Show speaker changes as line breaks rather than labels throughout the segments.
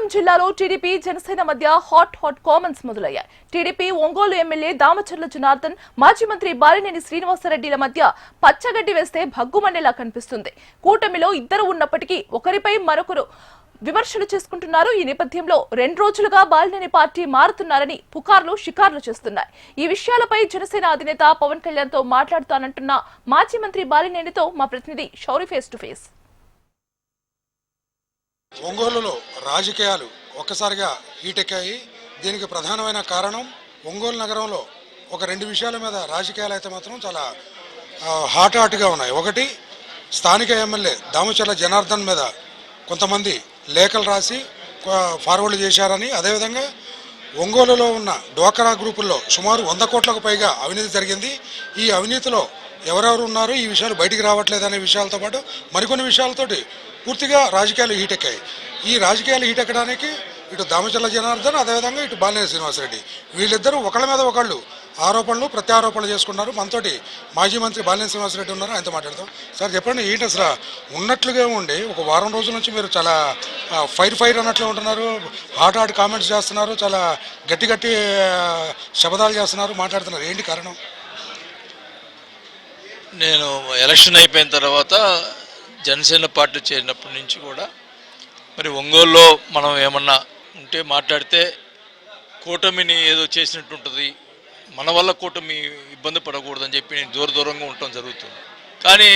అనంతపురం జిల్లాలో టీడీపీ జనసేన మధ్య hot comments మొదలయ్యాయి. టీడీపీ ఒంగోలు ఎమ్మెల్యే దామచర్ల జనార్దన్, మాజీ మంత్రి బాలినేని శ్రీనివాసరెడ్డిల మధ్య పచ్చగడ్డి వేస్తే భగ్గుమనేలా కనిపిస్తుంది. కూటమిలో ఇద్దరు ఉన్నప్పటికీ ఒకరిపై మరొకరు విమర్శలు చేసుకుంటున్నారు. ఈ నేపథ్యంలో 2 రోజులుగా బాలినేని పార్టీ మారుతున్నారని పుకార్లు షికార్లు చేస్తున్నాయి. ఈ విషయాలపై జనసేన అధినేత పవన్ కళ్యాణ్ తో మాట్లాడుతానంటున్న మాజీ మంత్రి బాలినేనితో మా ప్రతినిధి షౌరి ఫేస్ టు ఫేస్.
ఒంగోలులో రాజకీయాలు ఒక్కసారిగా హీటెక్కాయి. దీనికి ప్రధానమైన కారణం ఒంగోలు నగరంలో ఒక 2 విషయాల మీద రాజకీయాలు అయితే మాత్రం చాలా హాట్గా ఉన్నాయి. ఒకటి, స్థానిక ఎమ్మెల్యే దామచర్ల జనార్దన్ మీద కొంతమంది లేఖలు రాసి ఫార్వర్డ్ చేశారని, అదేవిధంగా ఒంగోలులో ఉన్న డ్వాక్రా గ్రూపుల్లో సుమారు 100 కోట్లకు పైగా అవినీతి జరిగింది. ఈ అవినీతిలో ఎవరెవరు ఉన్నారు, ఈ విషయాలు బయటికి రావట్లేదనే విషయాలతో పాటు మరికొన్ని విషయాలతోటి పూర్తిగా రాజకీయాలు హీటెక్కాయి. ఈ రాజకీయాలు హీటెక్కడానికి ఇటు దామచర్ల జనార్దన్, అదేవిధంగా ఇటు బాలినేని శ్రీనివాసరెడ్డి, వీళ్ళిద్దరూ ఒకళ్ళ మీద ఒకళ్ళు ఆరోపణలు ప్రత్యారోపణలు చేసుకున్నారు. మనతోటి మాజీ మంత్రి బాలినేని శ్రీనివాసరెడ్డి ఉన్నారు, ఆయనతో మాట్లాడతాం. సార్ చెప్పండి, ఏంటి అసలు ఉన్నట్లుగా ఉండి ఒక వారం రోజుల నుంచి మీరు చాలా ఫైర్ అన్నట్లు ఉంటున్నారు, హాట్ కామెంట్స్ చేస్తున్నారు, చాలా గట్టి శబదాలు చేస్తున్నారు, మాట్లాడుతున్నారు, ఏంటి కారణం?
నేను ఎలక్షన్ అయిపోయిన తర్వాత జనసేన పార్టీ చేరినప్పటి నుంచి కూడా మరి ఒంగోలులో మనం ఏమన్నా ఉంటే మాట్లాడితే కూటమిని ఏదో చేసినట్టు ఉంటుంది, మన వల్ల కూటమి ఇబ్బంది పడకూడదని చెప్పి నేను దూరంగా ఉండటం జరుగుతుంది. కానీ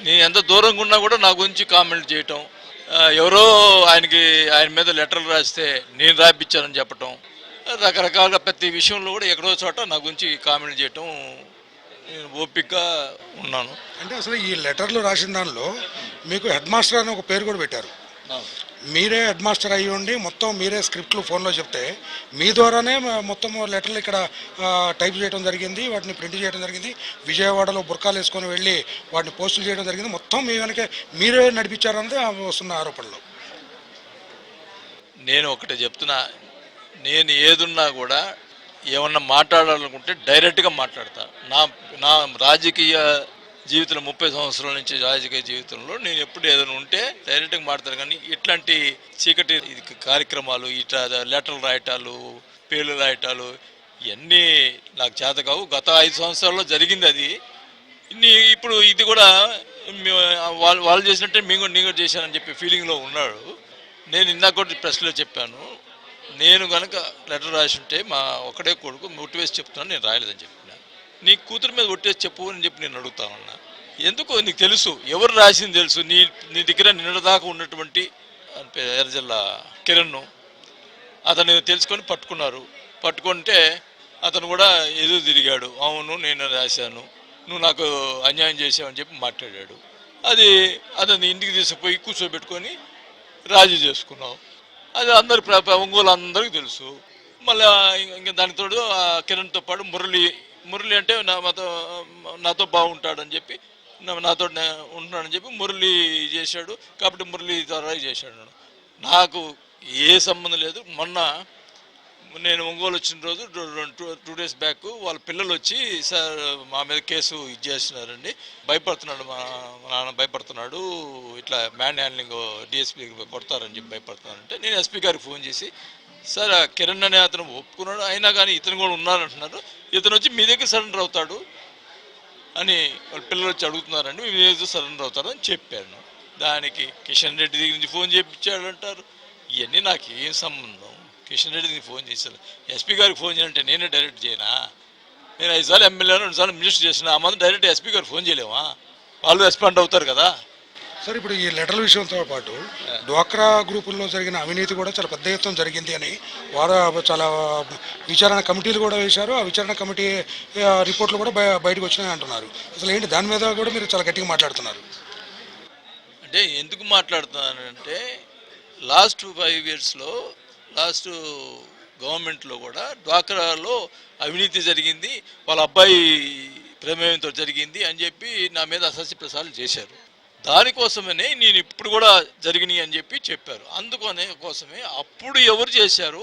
నేను ఎంత దూరంగా ఉన్నా కూడా నా గురించి కామెంట్ చేయటం, ఎవరో ఆయన మీద లెటర్లు రాస్తే నేను రాయించానని చెప్పటం, రకరకాలుగా ప్రతి విషయంలో కూడా ఎక్కడో చోట నా గురించి కామెంట్ చేయటం నేను ఓపికగా ఉన్నాను.
అంటే అసలు ఈ లెటర్లు రాసిన దానిలో మీకు హెడ్ మాస్టర్ అని ఒక పేరు కూడా పెట్టారు. మీరే హెడ్ మాస్టర్ అయ్యి ఉండి మొత్తం మీరే స్క్రిప్ట్లు ఫోన్లో చెప్తే మీ ద్వారానే మొత్తం లెటర్లు ఇక్కడ టైప్ చేయడం జరిగింది, వాటిని ప్రింట్ చేయడం జరిగింది, విజయవాడలో బుర్కాలు వేసుకొని వెళ్ళి వాటిని పోస్టులు చేయడం జరిగింది, మొత్తం మీ వెనక మీరే నడిపించారన్నది వస్తున్న ఆరోపణలు.
నేను ఒకటే చెప్తున్నా, నేను ఏదున్నా కూడా ఏమన్నా మాట్లాడాలనుకుంటే డైరెక్ట్గా మాట్లాడతా. నా రాజకీయ జీవితంలో 30 సంవత్సరాల నుంచి రాజకీయ జీవితంలో నేను ఎప్పుడు ఏదైనా ఉంటే డైరెక్ట్గా మాట్లాడతాను. కానీ ఇట్లాంటి చీకటి కార్యక్రమాలు, ఇట్లా లెటర్లు రాయటాలు, పేర్లు రాయటాలు ఇవన్నీ నాకు చేత కావు. గత 5 సంవత్సరాల్లో జరిగింది అది. ఇప్పుడు ఇది కూడా వాళ్ళు చేసినట్టే నేను కూడా చేశానని చెప్పి ఫీలింగ్లో ఉన్నాడు. నేను ఇందాక కూడా ప్రెస్లో చెప్పాను, నేను కనుక లెటర్ రాసి ఉంటే మా ఒకడే కొడుకు ఒట్టివేసి చెప్తున్నాను, నేను రాయలేదని చెప్పిన. నీ కూతురు మీద ఒట్టేసి చెప్పు అని చెప్పి నేను అడుగుతానన్నా. ఎందుకు నీకు తెలుసు, ఎవరు రాసింది తెలుసు. నీ దగ్గర నిన్నదాకా ఉన్నటువంటి ఎర్రజల్ల కిరణ్ అతను తెలుసుకొని పట్టుకుంటే అతను కూడా ఎదురు తిరిగాడు. అవును నేను రాశాను, నువ్వు నాకు అన్యాయం చేసావని చెప్పి మాట్లాడాడు. అతన్ని ఇంటికి తీసుకుపోయి కూర్చోబెట్టుకొని రాజీ చేసుకున్నావు. అది ఒంగోలు అందరికీ తెలుసు. మళ్ళీ ఇంకా దానితో కిరణ్తో పాటు మురళి అంటే నాతో బాగుంటాడని చెప్పి, నాతో ఉంటున్నాడని చెప్పి మురళి చేశాడు. కాబట్టి మురళి ద్వారా చేశాడు. నాకు ఏ సంబంధం లేదు. మొన్న నేను ఒంగోలు వచ్చిన రోజు 2 డేస్ బ్యాక్ వాళ్ళ పిల్లలు వచ్చి, సార్ మా మీద కేసు చేస్తున్నారండి, భయపడుతున్నాడు, మా నాన్న భయపడుతున్నాడు, ఇట్లా మ్యాన్ హ్యాండ్లింగ్ డిఎస్పీ కొడతారని చెప్పి భయపడుతున్నారంటే నేను ఎస్పీ గారికి ఫోన్ చేసి, సార్ కిరణ్ అనే అతను ఒప్పుకున్నాడు, అయినా కానీ ఇతను కూడా ఉన్నారంటున్నారు, ఇతను వచ్చి మీ దగ్గర సరెండర్ అవుతాడు అని వాళ్ళ పిల్లలు వచ్చి అడుగుతున్నారండి, మీ దగ్గర సరెండర్ అవుతారు అని చెప్పాను. దానికి కిషన్ రెడ్డి దగ్గర నుంచి ఫోన్ చేయించాడు అంటారు. ఇవన్నీ నాకు ఏం సంబంధం? కిషన్ రెడ్డికి ఫోన్ చేశాను, ఎస్పీ గారికి ఫోన్ చేయాలంటే నేనే డైరెక్ట్ చేయనా? నేను 5 సార్లు ఎమ్మెల్యేను 2 సార్లు మినిస్టర్ చేసిన, ఆ మాత్రం డైరెక్ట్ ఎస్పీ గారికి ఫోన్ చేయలేమా? వాళ్ళు రెస్పాండ్ అవుతారు కదా.
సార్ ఇప్పుడు ఈ లెటర్ల విషయంతో పాటు డ్వాక్రా గ్రూపుల్లో జరిగిన అవినీతి కూడా చాలా పెద్ద ఎత్తున జరిగింది అని వారు చాలా విచారణ కమిటీలు కూడా వేశారు. ఆ విచారణ కమిటీ రిపోర్ట్లు కూడా బయటకు వచ్చినాయి అంటున్నారు. అసలు ఏంటి దాని మీద కూడా మీరు చాలా గట్టిగా మాట్లాడుతున్నారు?
అంటే ఎందుకు మాట్లాడుతున్నానంటే లాస్ట్ 5 ఇయర్స్లో లాస్ట్ గవర్నమెంట్లో కూడా డ్వాక్రాలో అవినీతి జరిగింది, వాళ్ళ అబ్బాయి ప్రమేయంతో జరిగింది అని చెప్పి నా మీద అసత్య ప్రసారాలు చేశారు. దానికోసమనే నేను ఇప్పుడు కూడా జరిగినాయి అని చెప్పి చెప్పారు. కోసమే అప్పుడు ఎవరు చేశారు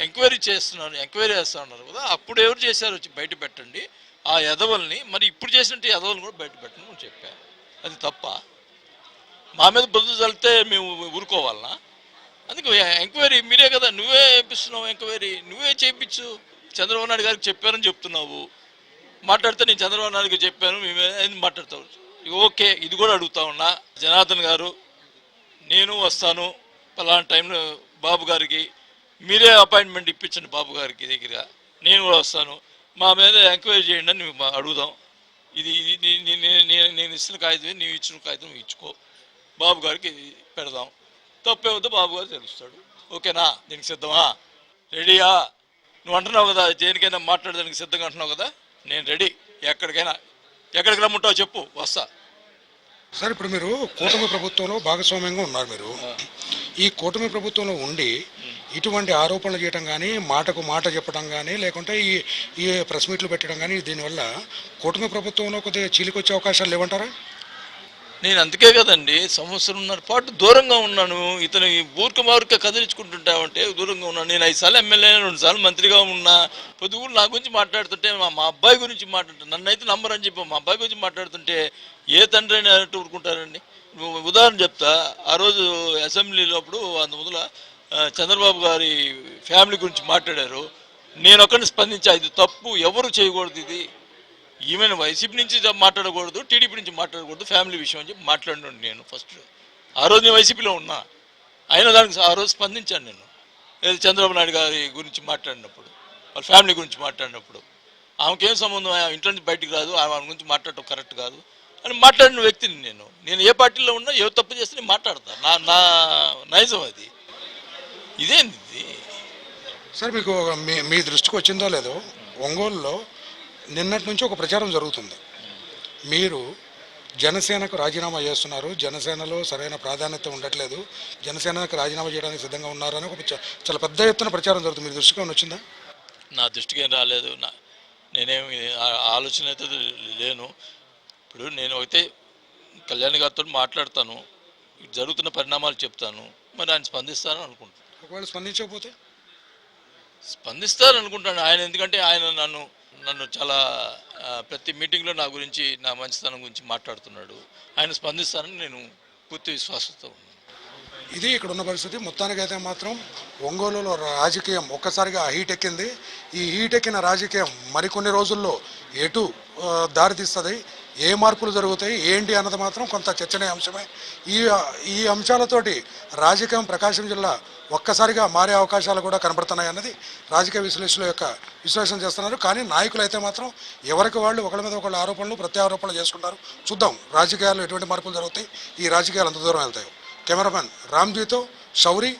ఎంక్వైరీ చేస్తున్నారు కదా, అప్పుడు ఎవరు చేశారు వచ్చి బయట పెట్టండి ఆ ఎదవల్ని, మరి ఇప్పుడు చేసినట్టు ఎదవల్ని కూడా బయట పెట్టండి అని చెప్పారు. అది తప్ప మా మీద బురద చల్లితే మేము ఊరుకోవాలనా? అది ఎందుకు ఎంక్వైరీ మీరే కదా, నువ్వే చేపిస్తున్నావు ఎంక్వైరీ, నువ్వే చేయించు. చంద్రబాబు నాయుడు గారికి చెప్పారని చెప్తున్నావు, మాట్లాడితే నేను చంద్రబాబు నాయుడు గారికి చెప్పాను, మేమే ఎందుకు మాట్లాడతావు? ఓకే, ఇది కూడా అడుగుతా ఉన్నా. జనార్దన్ గారు, నేను వస్తాను పలానా టైంలో బాబు గారికి, మీరే అపాయింట్మెంట్ ఇప్పించండి బాబు గారికి దగ్గర, నేను కూడా వస్తాను, మా మీద ఎంక్వైరీ చేయండి అని అడుగుదాం. ఇది నేను ఇచ్చిన కాగితం, నీవు ఇచ్చిన కాగితం ఇచ్చుకో, బాబు గారికి పెడదాం. తప్పే వద్ద బాబు గారు తెలుస్తాడు. ఓకేనా? దీనికి సిద్ధమా? రెడీయా? నువ్వు అంటున్నావు కదా దేనికైనా మాట్లాడడానికి సిద్ధంగా అంటున్నావు కదా, నేను రెడీ. ఎక్కడికి రమ్మంటావు చెప్పు, వస్తా.
సార్, ఇప్పుడు మీరు కూటమి ప్రభుత్వంలో భాగస్వామ్యంగా ఉన్నారు. మీరు ఈ కూటమి ప్రభుత్వంలో ఉండి ఇటువంటి ఆరోపణలు చేయడం కానీ, మాటకు మాట చెప్పడం కానీ, లేకుంటే ఈ ప్రెస్ మీట్లు పెట్టడం కానీ, దీనివల్ల కూటమి ప్రభుత్వంలో కొద్దిగా చీలికొచ్చే అవకాశాలు లేవంటారా?
నేను అందుకే కదండి సంవత్సరంన్నర పాటు దూరంగా ఉన్నాను. ఇతను ఊరిక కదిలించుకుంటుంటామంటే దూరంగా ఉన్నాను. నేను 5 సార్లు ఎమ్మెల్యే, 2 సార్లు మంత్రిగా ఉన్నా. పొద్దుగూరు నా గురించి మాట్లాడుతుంటే మా అబ్బాయి గురించి మాట్లాడుతుంటే, నన్ను అయితే నమ్మరని చెప్పి మా అబ్బాయి గురించి మాట్లాడుతుంటే ఏ తండ్రి అయినా ఊరుకుంటారండి? ఉదాహరణ చెప్తా. ఆ రోజు అసెంబ్లీలో అప్పుడు అంత మొదల చంద్రబాబు గారి ఫ్యామిలీ గురించి మాట్లాడారు. నేను ఒక్కడిని స్పందించా, ఇది తప్పు, ఎవరు చేయకూడదు, ఇది ఈమెను వైసీపీ నుంచి మాట్లాడకూడదు, టీడీపీ నుంచి మాట్లాడకూడదు, ఫ్యామిలీ విషయం అని చెప్పి మాట్లాడినాను నేను ఫస్ట్. ఆ రోజు నేను వైసీపీలో ఉన్నా, అయినా దానికి ఆ రోజు స్పందించాను నేను. ఏది చంద్రబాబు నాయుడు గారి గురించి మాట్లాడినప్పుడు, వాళ్ళ ఫ్యామిలీ గురించి మాట్లాడినప్పుడు, ఆమెకేం సంబంధం, ఇంట్లో నుంచి బయటికి రాదు, ఆమె గురించి మాట్లాడటం కరెక్ట్ కాదు అని మాట్లాడిన వ్యక్తిని నేను ఏ పార్టీలో ఉన్నా ఏ తప్పు చేస్తే నేను మాట్లాడతాను. నా నైజం అది. ఇదేంది ఇది?
సార్, మీకు మీ దృష్టికి వచ్చిందో లేదో, ఒంగోలులో నిన్నటి నుంచి ఒక ప్రచారం జరుగుతుంది. మీరు జనసేనకు రాజీనామా చేస్తున్నారు, జనసేనలో సరైన ప్రాధాన్యత ఉండట్లేదు, జనసేనకు రాజీనామా చేయడానికి సిద్ధంగా ఉన్నారని ఒక చాలా పెద్ద ఎత్తున ప్రచారం జరుగుతుంది. మీ దృష్టికి ఏమైనా వచ్చిందా?
నా దృష్టికి ఏం రాలేదు. నేనేమి ఆలోచన అయితే లేను. ఇప్పుడు నేను అయితే కళ్యాణ్ గారితో మాట్లాడతాను, జరుగుతున్న పరిణామాలు చెప్తాను, మరి ఆయన స్పందిస్తానని అనుకుంటాను.
ఒకవేళ స్పందించకపోతే?
స్పందిస్తారనుకుంటాను ఆయన, ఎందుకంటే ఆయన నన్ను చాలా ప్రతి మీటింగ్లో నా గురించి, నా మంచితనం గురించి మాట్లాడుతున్నాడు. ఆయన స్పందిస్తానని నేను పూర్తి విశ్వాసంతో ఉన్నాను.
ఇది ఇక్కడ ఉన్న పరిస్థితి. మొత్తానికైతే మాత్రం ఒంగోలులో రాజకీయం ఒక్కసారిగా హీట్ ఎక్కింది. ఈ హీట్ ఎక్కిన రాజకీయం మరికొన్ని రోజుల్లో ఎటు దారితీస్తుంది, ఏ మార్పులు జరుగుతాయి ఏంటి అన్నది మాత్రం కొంత చర్చనీయాంశమే. ఈ అంశాలతోటి రాజకీయం ప్రకాశం జిల్లా ఒక్కసారిగా మారే అవకాశాలు కూడా కనబడుతున్నాయి అన్నది రాజకీయ విశ్లేషకుల యొక్క విశ్లేషణ చేస్తున్నారు. కానీ నాయకులు అయితే మాత్రం ఎవరికి వాళ్ళు ఒకళ్ళ మీద ఒకళ్ళు ఆరోపణలు ప్రత్యారోపణలు చేసుకుంటారు. చూద్దాం రాజకీయాల్లో ఎటువంటి మార్పులు జరుగుతాయి, ఈ రాజకీయాలు అంత దూరం వెళ్తాయి. కెమెరామెన్ రామ్జీతో శౌరి,